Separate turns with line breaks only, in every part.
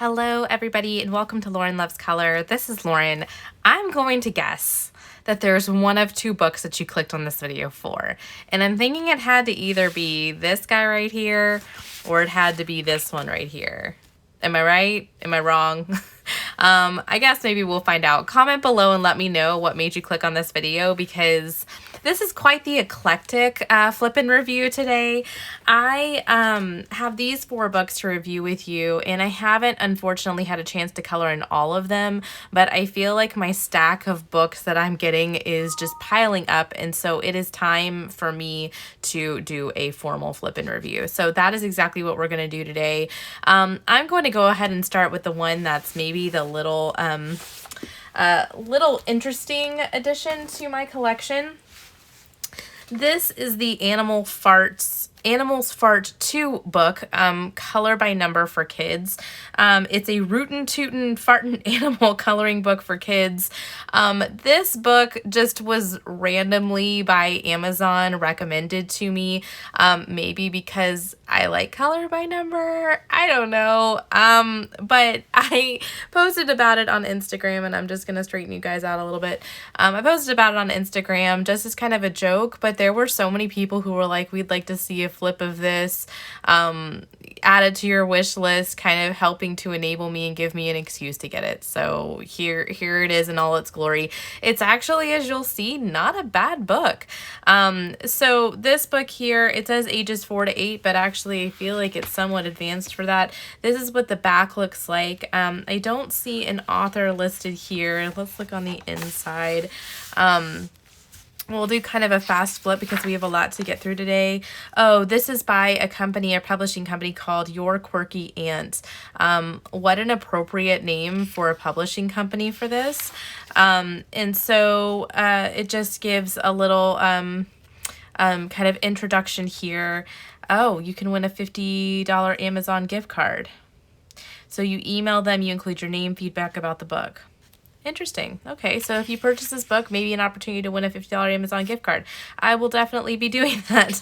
Hello everybody and welcome to Lauren Loves Color. This is Lauren. I'm going to guess that there's one of two books that you clicked on this video for. And I'm thinking it had to either be this guy right here or it had to be this one right here. Am I right? Am I wrong? I guess maybe we'll find out. Comment below and let me know what made you click on this video because this is quite the eclectic flippin' review today. I have these 4 books to review with you, and I haven't unfortunately had a chance to color in all of them, but I feel like my stack of books that I'm getting is just piling up, and so it is time for me to do a formal flippin' review. So that is exactly what we're going to do today. I'm going to go ahead and start with the one that's maybe the little interesting addition to my collection. This is the Animals Fart 2 book, color by number for kids. It's a rootin' tootin' fartin' animal coloring book for kids. This book just was randomly by Amazon recommended to me, maybe because I like color by number. I don't know. But I posted about it on Instagram, and I'm just going to straighten you guys out a little bit. I posted about it on Instagram just as kind of a joke, but there were so many people who were like, we'd like to see a flip of this, added to your wish list, kind of helping to enable me and give me an excuse to get it. So here it is in all its glory. It's actually, as you'll see, not a bad book. So this book here, it says ages 4 to 8, but actually I feel like it's somewhat advanced for that. This is what the back looks like. I don't see an author listed here. Let's look on the inside. We'll do kind of a fast flip because we have a lot to get through today. Oh, this is by a publishing company called Your Quirky Aunt. What an appropriate name for a publishing company for this. And so it just gives a little kind of introduction here. Oh, you can win a $50 Amazon gift card. So you email them, you include your name, feedback about the book. Interesting. Okay, so if you purchase this book, maybe an opportunity to win a $50 Amazon gift card. I will definitely be doing that.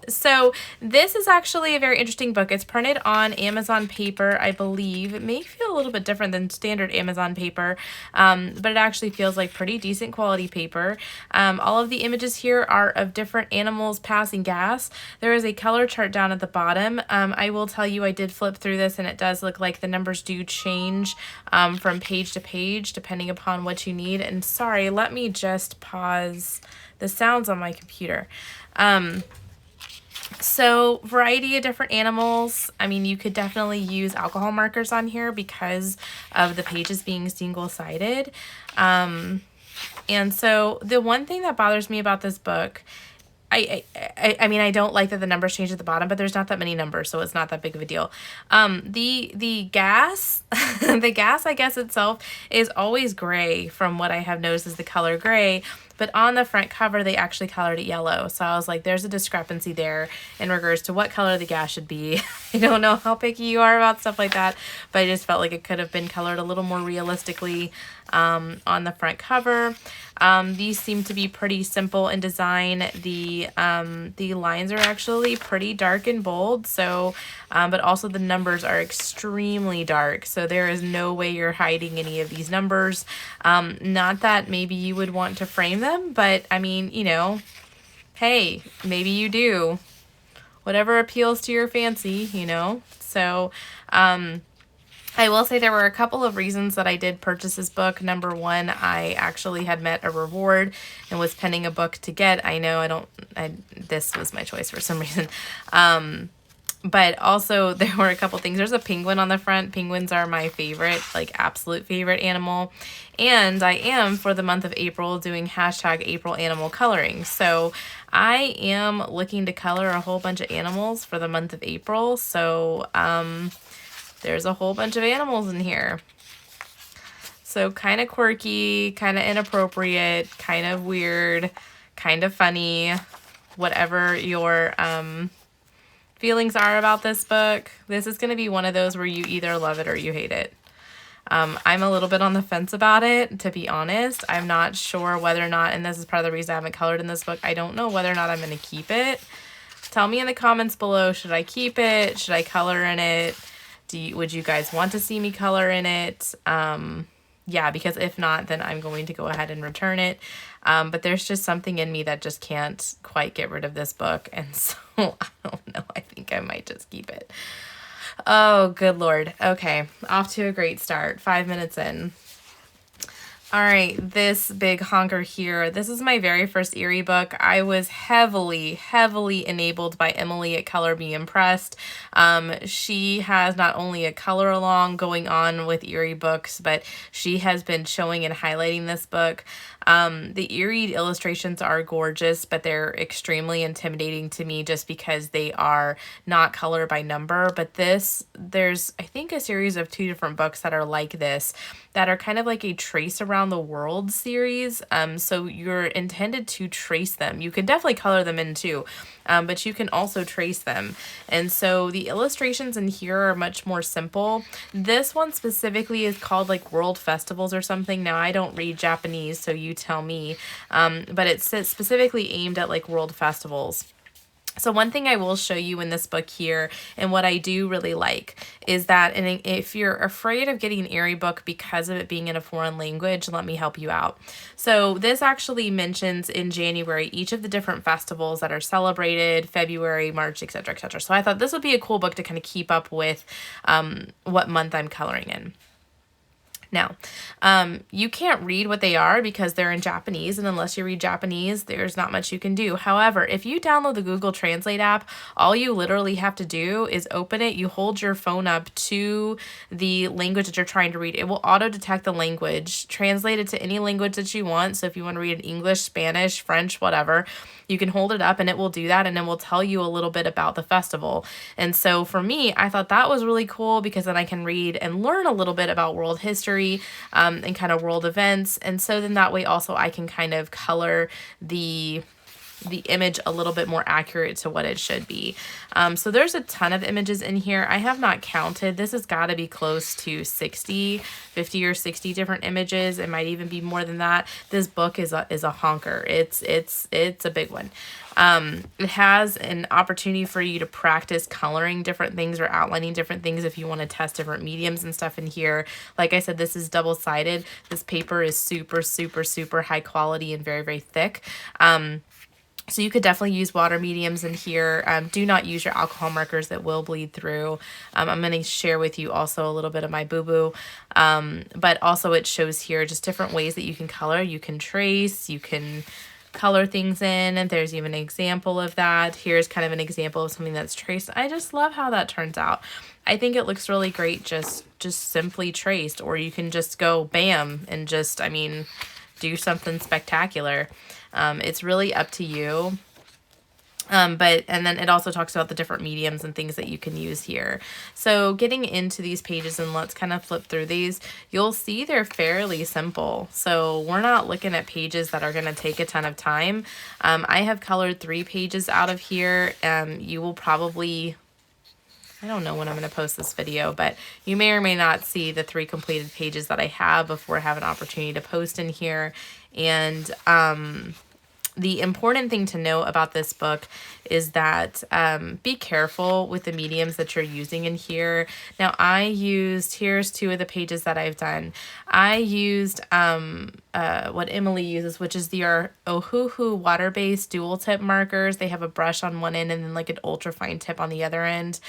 So this is actually a very interesting book. It's printed on Amazon paper, I believe. It may feel a little bit different than standard Amazon paper, but it actually feels like pretty decent quality paper. All of the images here are of different animals passing gas. There is a color chart down at the bottom. I will tell you I did flip through this, and it does look like the numbers do change from page to page, depending upon what you need. And sorry, let me just pause the sounds on my computer. So variety of different animals. I mean, you could definitely use alcohol markers on here because of the pages being single-sided. And so the one thing that bothers me about this book, I mean, I don't like that the numbers change at the bottom, but there's not that many numbers, so it's not that big of a deal. The gas, the gas, I guess itself is always gray from what I have noticed is the color gray, but on the front cover, they actually colored it yellow. So I was like, there's a discrepancy there in regards to what color the gas should be. I don't know how picky you are about stuff like that, but I just felt like it could have been colored a little more realistically on the front cover. These seem to be pretty simple in design. The lines are actually pretty dark and bold, so but also the numbers are extremely dark, so there is no way you're hiding any of these numbers. Not that maybe you would want to frame them, but I mean, you know, hey, maybe you do. Whatever appeals to your fancy, you know. So I will say there were a couple of reasons that I did purchase this book. Number one, I actually had met a reward and was penning a book to get. I know this was my choice for some reason. But also there were a couple things. There's a penguin on the front. Penguins are my favorite, like absolute favorite animal. And I am, for the month of April, doing #April Animal Coloring. So I am looking to color a whole bunch of animals for the month of April. So, there's a whole bunch of animals in here. So kind of quirky, kind of inappropriate, kind of weird, kind of funny, whatever your feelings are about this book. This is going to be one of those where you either love it or you hate it. I'm a little bit on the fence about it, to be honest. I'm not sure whether or not, and this is part of the reason I haven't colored in this book, I don't know whether or not I'm going to keep it. Tell me in the comments below, should I keep it? Should I color in it? Would you guys want to see me color in it? Yeah, because if not, then I'm going to go ahead and return it. But there's just something in me that just can't quite get rid of this book. And so I don't know. I think I might just keep it. Oh, good Lord. Okay. Off to a great start. 5 minutes in. All right, this big honker here. This is my very first Eriy book. I was heavily enabled by Emily at Color Be Impressed. She has not only a color along going on with Eriy books, but she has been showing and highlighting this book. The Eriy illustrations are gorgeous, but they're extremely intimidating to me just because they are not color by number. But there's, I think, a series of 2 different books that are like this, that are kind of like a trace around the world series. So you're intended to trace them. You can definitely color them in too, but you can also trace them. And so the illustrations in here are much more simple. This one specifically is called like World Festivals or something. Now, I don't read Japanese, so you tell me, but it's specifically aimed at like world festivals. So one thing I will show you in this book here, and what I do really like, is that if you're afraid of getting an Eriy book because of it being in a foreign language, let me help you out. So this actually mentions in January each of the different festivals that are celebrated, February, March, etc., etc. So I thought this would be a cool book to kind of keep up with what month I'm coloring in. Now, you can't read what they are because they're in Japanese, and unless you read Japanese, there's not much you can do. However, if you download the Google Translate app, all you literally have to do is open it, you hold your phone up to the language that you're trying to read. It will auto-detect the language, translate it to any language that you want. So if you want to read in English, Spanish, French, whatever, you can hold it up and it will do that, and it will tell you a little bit about the festival. And so for me, I thought that was really cool because then I can read and learn a little bit about world history, and kind of world events. And so then that way also I can kind of color the image a little bit more accurate to what it should be. So there's a ton of images in here. I have not counted. This has got to be close to 50 or 60 different images. It might even be more than that. This book is a honker. It's a big one. It has an opportunity for you to practice coloring different things or outlining different things if you want to test different mediums and stuff in here. Like I said, this is double-sided. This paper is super high quality and very thick. So you could definitely use water mediums in here. Do not use your alcohol markers that will bleed through. I'm going to share with you also a little bit of my boo-boo. But also it shows here just different ways that you can color. You can trace, you can color things in, and there's even an example of that. Here's kind of an example of something that's traced. I just love how that turns out. I think it looks really great just simply traced, or you can just go bam and just, I mean, do something spectacular. It's really up to you. And then it also talks about the different mediums and things that you can use here. So getting into these pages, and let's kind of flip through these, you'll see they're fairly simple. So we're not looking at pages that are going to take a ton of time. I have colored 3 pages out of here. You will probably, I don't know when I'm going to post this video, but you may or may not see the 3 completed pages that I have before I have an opportunity to post in here. And the important thing to know about this book is that be careful with the mediums that you're using in here. Now, here's 2 of the pages that I've done. I used what Emily uses, which is the Ohuhu water-based dual tip markers. They have a brush on one end and then like an ultra fine tip on the other end.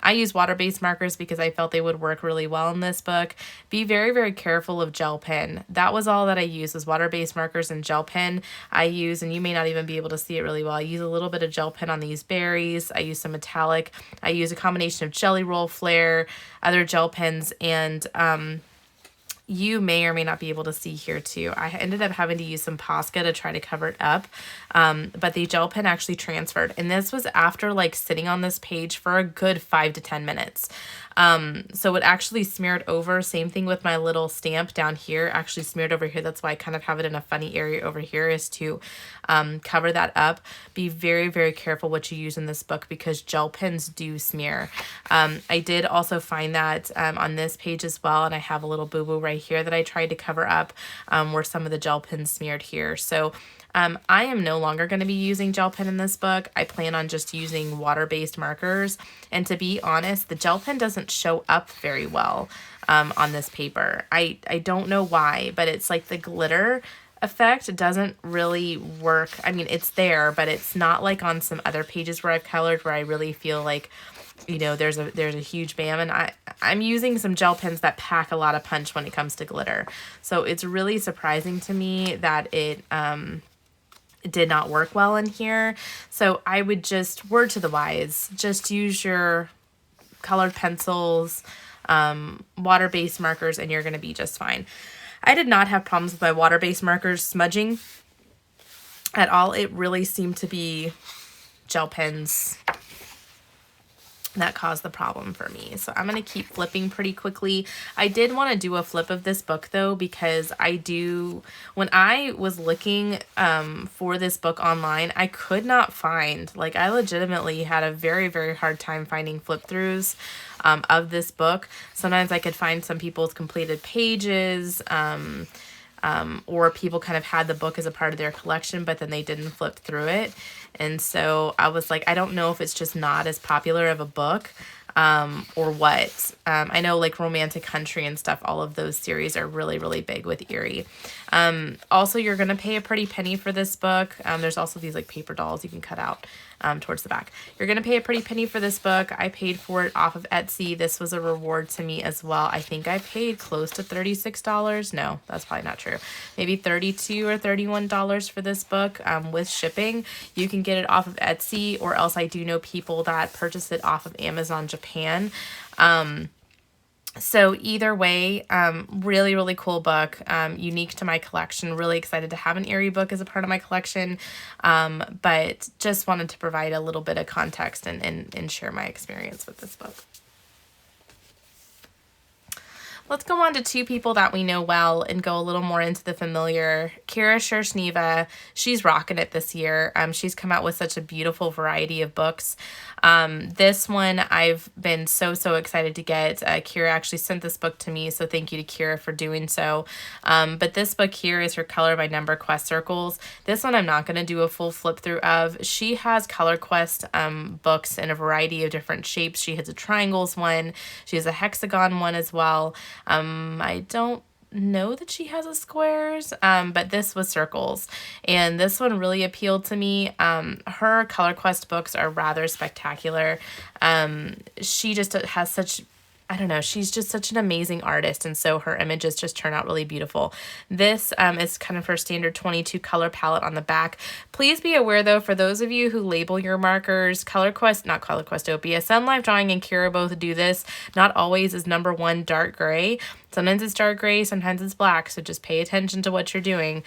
I use water-based markers because I felt they would work really well in this book. Be very careful of gel pen. That was all that I used, was water-based markers and gel pen. I use, and you may not even be able to see it really well, I use a little bit of gel pen on these berries. I use some metallic. I use a combination of Jelly Roll Flare, other gel pens, and you may or may not be able to see here too. I ended up having to use some Posca to try to cover it up, but the gel pen actually transferred. And this was after like sitting on this page for a good 5 to 10 minutes. So it actually smeared over. Same thing with my little stamp down here, actually smeared over here. That's why I kind of have it in a funny area over here, is to cover that up. Be very careful what you use in this book because gel pens do smear. I did also find that on this page as well, and I have a little boo-boo right here that I tried to cover up where some of the gel pens smeared here. So I am no longer going to be using gel pen in this book. I plan on just using water-based markers. And to be honest, the gel pen doesn't show up very well on this paper. I don't know why, but it's like the glitter effect doesn't really work. I mean, it's there, but it's not like on some other pages where I've colored where I really feel like, you know, there's a huge bam. And I'm using some gel pens that pack a lot of punch when it comes to glitter. So it's really surprising to me that it did not work well in here. So I would just, word to the wise, just use your colored pencils, water-based markers, and you're going to be just fine. I did not have problems with my water-based markers smudging at all. It really seemed to be gel pens that caused the problem for me. So I'm going to keep flipping pretty quickly. I did want to do a flip of this book though, because when I was looking for this book online, I could not find, like I legitimately had a very, very hard time finding flip throughs of this book. Sometimes I could find some people's completed pages, or people kind of had the book as a part of their collection, but then they didn't flip through it. And so I was like, I don't know if it's just not as popular of a book, or what. I know like Romantic Country and stuff, all of those series are really, really big with Eriy. Also, you're going to pay a pretty penny for this book. There's also these like paper dolls you can cut out towards the back. You're going to pay a pretty penny for this book. I paid for it off of Etsy. This was a reward to me as well. I think I paid close to $36. No, that's probably not true. Maybe $32 or $31 for this book with shipping. You can get it off of Etsy, or else I do know people that purchase it off of Amazon Japan. So either way, really, really cool book, unique to my collection. Really excited to have an Eriy book as a part of my collection, but just wanted to provide a little bit of context and share my experience with this book. Let's go on to two people that we know well and go a little more into the familiar. Shershneva, she's rocking it this year. She's come out with such a beautiful variety of books. This one I've been so excited to get. Kira actually sent this book to me, so thank you to Kira for doing so. But this book here is her Color by Number Quest Circles. This one I'm not going to do a full flip through of. She has Color Quest books in a variety of different shapes. She has a triangles one. She has a hexagon one as well. I don't know that she has a squares, but this was circles, and this one really appealed to me. Her Color Quest books are rather spectacular. She just has such, I don't know, she's just such an amazing artist, and so her images just turn out really beautiful. This is kind of her standard 22 color palette on the back. Please be aware though, for those of you who label your markers, Questopia, Sun Life Drawing and Kira both do this. Not always is number one dark gray. Sometimes it's dark gray, sometimes it's black, so just pay attention to what you're doing.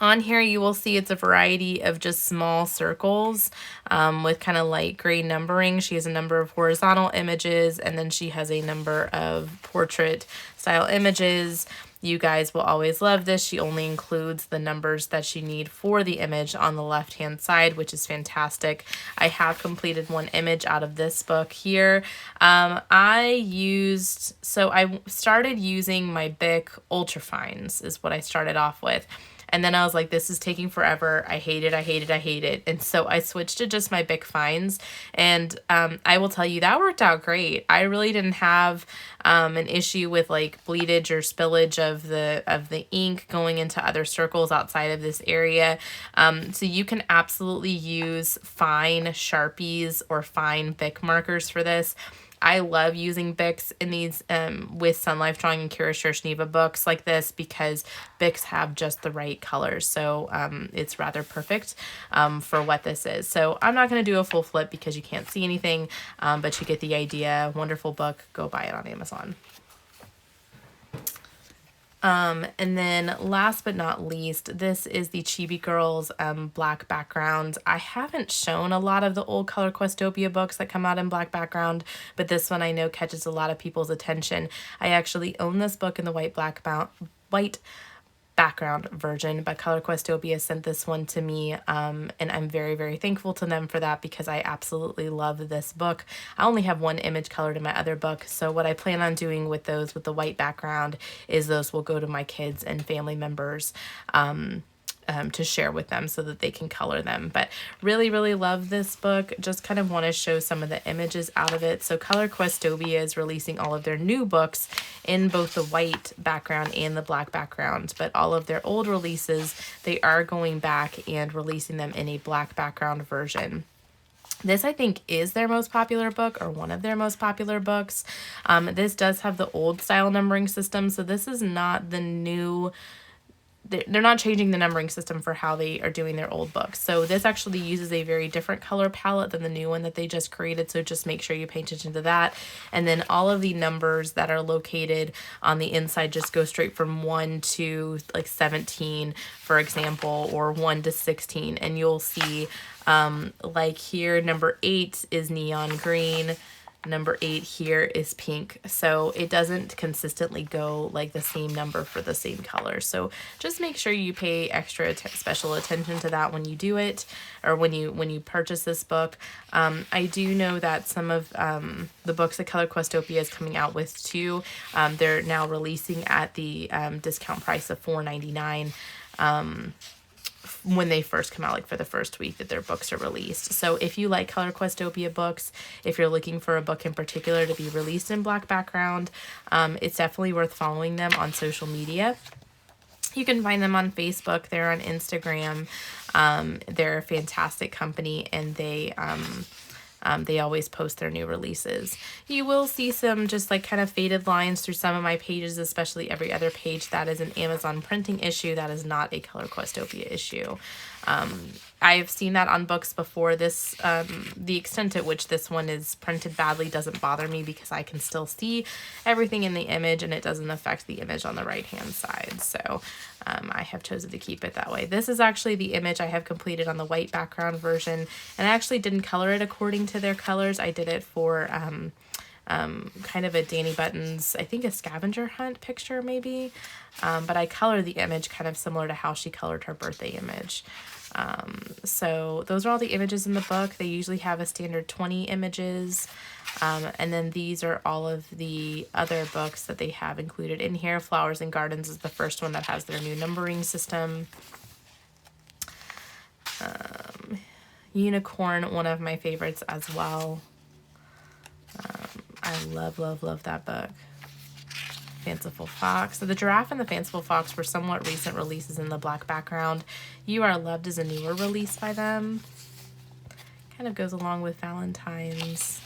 On here, you will see it's a variety of just small circles with kind of light gray numbering. She has a number of horizontal images, and then she has a number of portrait style images. You guys will always love this. She only includes the numbers that you need for the image on the left-hand side, which is fantastic. I have completed one image out of this book here. I started using my Bic Ultrafines is what I started off with. And then I was like, this is taking forever. I hate it. And so I switched to just my Bic Fines. And I will tell you, that worked out great. I really didn't have an issue with like bleedage or spillage of the ink going into other circles outside of this area. So you can absolutely use fine Sharpies or fine Bic markers for this. I love using Bics in these with Sun Life Drawing and Kira Shershneva books like this, because Bics have just the right colors. So it's rather perfect for what this is. So I'm not going to do a full flip because you can't see anything, but you get the idea. Wonderful book. Go buy it on Amazon. And then last but not least, this is the Chibi Girls black background. I haven't shown a lot of the old Color Questopia books that come out in black background, but this one I know catches a lot of people's attention. I actually own this book in the white background version, but Color Questopia sent this one to me, and I'm very, very thankful to them for that, because I absolutely love this book. I only have one image colored in my other book, so what I plan on doing with those with the white background is those will go to my kids and family members to share with them so that they can color them. But really, really love this book. Just kind of want to show some of the images out of it. So Questopia is releasing all of their new books in both the white background and the black background, but all of their old releases, they are going back and releasing them in a black background version. This, I think, is their most popular book, or one of their most popular books. This does have the old style numbering system, so this is not the new. They're not changing the numbering system for how they are doing their old books. So this actually uses a very different color palette than the new one that they just created. So just make sure you pay attention to that. And then all of the numbers that are located on the inside just go straight from 1 to like 17, for example, or 1 to 16. And you'll see like here, number 8 is neon green. Number 8 here is pink. So it doesn't consistently go like the same number for the same color. So just make sure you pay extra special attention to that when you do it, or when you purchase this book. I do know that some of the books that Questopia is coming out with too, they're now releasing at the discount price of $4.99. When they first come out, like for the first week that their books are released. So if you like Questopia books, if you're looking for a book in particular to be released in black background, it's definitely worth following them on social media. You can find them on Facebook. They're on Instagram. They're a fantastic company, and they always post their new releases. You will see some just like kind of faded lines through some of my pages, especially every other page. That is an Amazon printing issue. That is not a Questopia issue. I have seen that on books before. This, the extent at which this one is printed badly doesn't bother me, because I can still see everything in the image and it doesn't affect the image on the right hand side. So I have chosen to keep it that way. This is actually the image I have completed on the white background version, and I actually didn't color it according to their colors. I did it for kind of a Danny Buttons, I think a scavenger hunt picture maybe, but I colored the image kind of similar to how she colored her birthday image. So those are all the images in the book. They usually have a standard 20 images. And then these are all of the other books that they have included in here. Flowers and Gardens is the first one that has their new numbering system. Unicorn, one of my favorites as well. I love, love, love that book. Fanciful Fox. So the Giraffe and the Fanciful Fox were somewhat recent releases in the black background. You Are Loved is a newer release by them. Kind of goes along with Valentine's.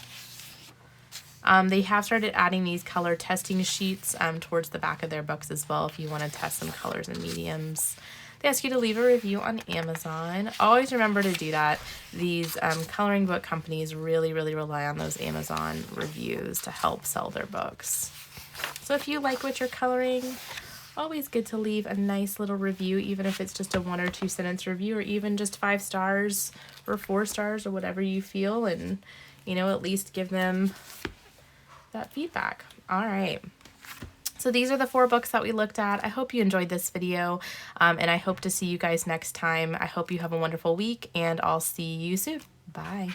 They have started adding these color testing sheets towards the back of their books as well, if you want to test some colors and mediums. They ask you to leave a review on Amazon. Always remember to do that. These coloring book companies really, really rely on those Amazon reviews to help sell their books. So if you like what you're coloring, always good to leave a nice little review, even if it's just a 1 or 2 sentence review, or even just 5 stars or 4 stars or whatever you feel, and, you know, at least give them that feedback. All right. So these are the 4 books that we looked at. I hope you enjoyed this video, and I hope to see you guys next time. I hope you have a wonderful week, and I'll see you soon. Bye.